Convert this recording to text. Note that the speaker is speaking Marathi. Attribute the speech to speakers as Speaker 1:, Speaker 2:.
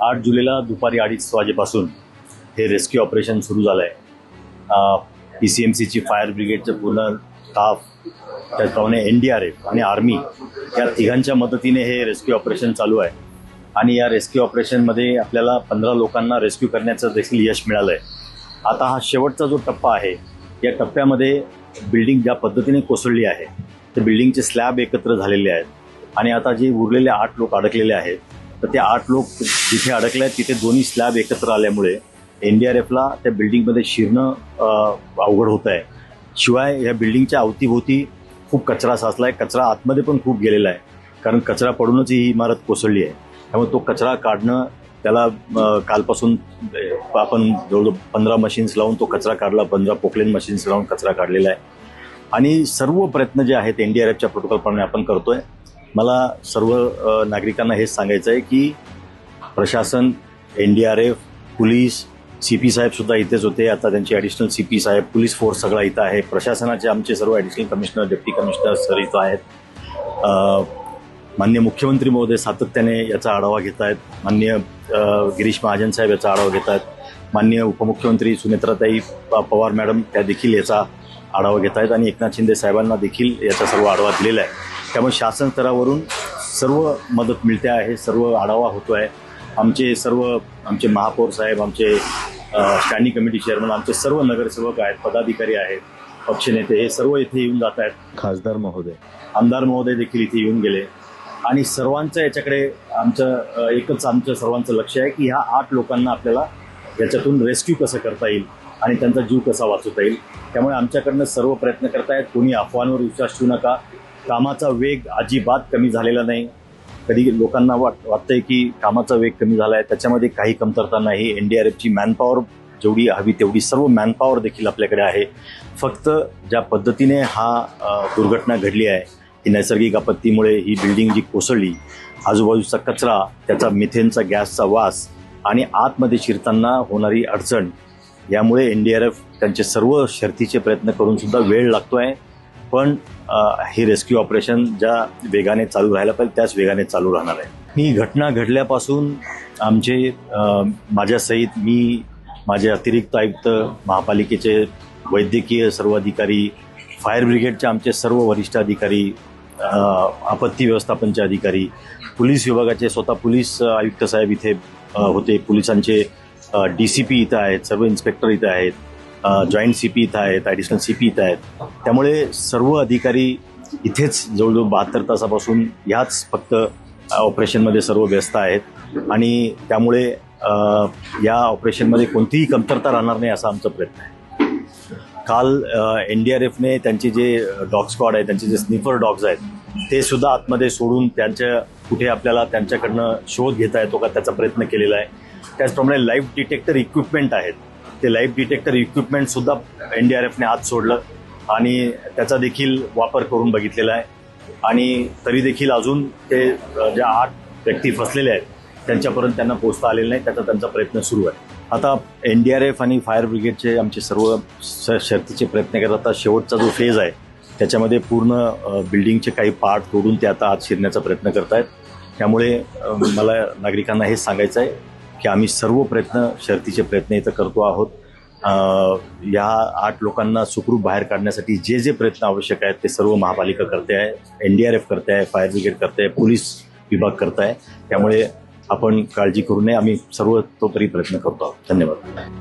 Speaker 1: 8 जुलैला दुपारी 2:30 वाजेपासून हे रेस्क्यू ऑपरेशन सुरू झालं आहे. PCMCची फायर ब्रिगेडचं पूर्ण स्टाफ, त्याचप्रमाणे NDRF आणि आर्मी या तिघांच्या मदतीने हे रेस्क्यू ऑपरेशन चालू आहे. आणि या रेस्क्यू ऑपरेशनमध्ये आपल्याला 15 लोकांना रेस्क्यू करण्याचं देखील यश मिळालं आहे. आता हा शेवटचा जो टप्पा आहे, या टप्प्यामध्ये बिल्डिंग ज्या पद्धतीने कोसळली आहे ते बिल्डिंगचे स्लॅब एकत्र झालेले आहेत आणि आता जे उरलेले 8 लोक अडकलेले आहेत, तर ते 8 लोक जिथे अडकले आहेत तिथे दोन्ही स्लॅब एकत्र आल्यामुळे NDRFला त्या बिल्डिंगमध्ये शिरणं अवघड होत आहे. शिवाय या बिल्डिंगच्या अवतीभोवती खूप कचरा साचला आहे. कचरा आतमध्ये पण खूप गेलेला आहे, कारण कचरा पडूनच ही इमारत कोसळली आहे. त्यामुळे तो कचरा काढणं, त्याला कालपासून आपण जवळजवळ 15 मशीन्स लावून तो कचरा काढला, 15 पोकलेन मशीन्स लावून कचरा काढलेला आहे. आणि सर्व प्रयत्न जे आहेत NDRFच्या प्रोटोकॉलप्रमाणे आपण करतोय. मला सर्व नागरिकांना हेच सांगायचं आहे की प्रशासन, NDRF, पोलीस, CP साहेब सुद्धा इथेच होते. आता त्यांचे ॲडिशनल CP साहेब, पोलीस फोर्स सगळा इथं आहे. प्रशासनाचे आमचे सर्व additional commissioner, deputy commissioner sir इथं आहेत. माननीय मुख्यमंत्री महोदय सातत्याने याचा आढावा घेत आहेत. माननीय गिरीश महाजन साहेब याचा आढावा घेत आहेत. माननीय उपमुख्यमंत्री सुनेत्राताई पवार मॅडम त्या देखील याचा आढावा घेत आहेत आणि एकनाथ शिंदे साहेबांना देखील याचा सर्व आढावा दिलेला आहे. त्यामुळे शासन स्तरावरून सर्व मदत मिळते आहे, सर्व आढावा होतो आहे. आमचे महापौर साहेब, आमचे स्टँडिंग कमिटी चेअरमन, आमचे सर्व नगरसेवक आहेत, पदाधिकारी आहेत, पक्षनेते, हे सर्व इथे येऊन जात आहेत. खासदार महोदय, आमदार महोदय देखील इथे येऊन गेले. आणि सर्वांचं याच्याकडे आमचं सर्वांचं लक्ष आहे की ह्या 8 लोकांना आपल्याला याच्यातून रेस्क्यू कसं करता येईल आणि त्यांचा जीव कसा वाचवता येईल. त्यामुळे आमच्याकडनं सर्व प्रयत्न करतायत. कोणी अफवांवर विश्वास ठेवू नका. कामाचा वेग अजिबात कमी झालेला नाही. कधी लोकांना वाटतंय की कामाचा वेग कमी झाला आहे, त्याच्यामध्ये काही कमतरता नाही. NDRFची मॅनपॉवर जेवढी हवी तेवढी सर्व मॅनपॉवर देखील आपल्याकडे आहे. फक्त ज्या पद्धतीने दुर्घटना घडली आहे, की नैसर्गिक आपत्तीमुळे ही बिल्डिंग जी कोसळली, आजूबाजूचा कचरा, त्याचा मिथेनचा गॅसचा वास आणि आतमध्ये शिरताना होणारी अडचण, यामुळे NDRF त्यांचे सर्व शर्थीचे प्रयत्न करून सुद्धा वेळ लागतोय. पण हे रेस्क्यू ऑपरेशन ज्या वेगाने चालू राहायला पाहिजे त्याच वेगाने चालू राहणार आहे. ही घटना घडल्यापासून माझ्यासहित मी, माझे अतिरिक्त आयुक्त, महापालिकेचे वैद्यकीय सर्व अधिकारी, फायर ब्रिगेडचे आमचे सर्व वरिष्ठ अधिकारी, आपत्ती व्यवस्थापनचे अधिकारी, पोलीस विभागाचे स्वतः पोलीस आयुक्त साहेब इथे होते, पोलिसांचे DCP इथं आहेत, सर्व इन्स्पेक्टर इथं आहेत, जॉईंट CP इथं आहेत, ॲडिशनल CP इथं आहेत. त्यामुळे सर्व अधिकारी इथेच जवळजवळ 72 तासापासून ह्याच फक्त ऑपरेशनमध्ये सर्व व्यस्त आहेत. आणि त्यामुळे या ऑपरेशनमध्ये कोणतीही कमतरता राहणार नाही असा आमचा प्रयत्न आहे. काल NDRFने त्यांचे जे डॉग स्क्वॉड आहे, त्यांचे जे स्निफर डॉग्स आहेत, ते सुद्धा आतमध्ये सोडून कुठे आपल्याला त्यांच्याकडनं शोध घेता येतो का त्याचा प्रयत्न केलेला आहे. त्याचप्रमाणे लाईव्ह डिटेक्टर इक्विपमेंट आहेत, ते लाईव्ह डिटेक्टर इक्विपमेंटसुद्धा NDRFने आत सोडलं आणि त्याचा देखील वापर करून बघितलेला आहे. आणि तरी देखील अजून ते ज्या 8 व्यक्ती फसलेले आहेत त्यांच्यापर्यंत त्यांना पोहोचता आलेलं नाही. त्यांचा प्रयत्न सुरू आहे. आता NDRF आणि फायर ब्रिगेडचे आमचे सर्व शर्थीचे प्रयत्न करत. आता शेवटचा जो फेज आहे त्याच्यामध्ये पूर्ण बिल्डिंगचे काही पार्ट तोडून ते आता आत शिरण्याचा प्रयत्न करत आहेत. त्यामुळे मला नागरिकांना हेच सांगायचं आहे की आम्ही सर्व शर्थीचे प्रयत्न इथं करतो आहोत. या 8 लोकांना सुखरूप बाहेर काढण्यासाठी जे प्रयत्न आवश्यक आहेत ते सर्व महापालिका करते आहे, NDRF करते आहे, फायर ब्रिगेड करते आहे, पोलीस विभाग करत आहे. त्यामुळे आपण काळजी करू नये. आम्ही सर्व तोपरी प्रयत्न करतो आहोत. धन्यवाद.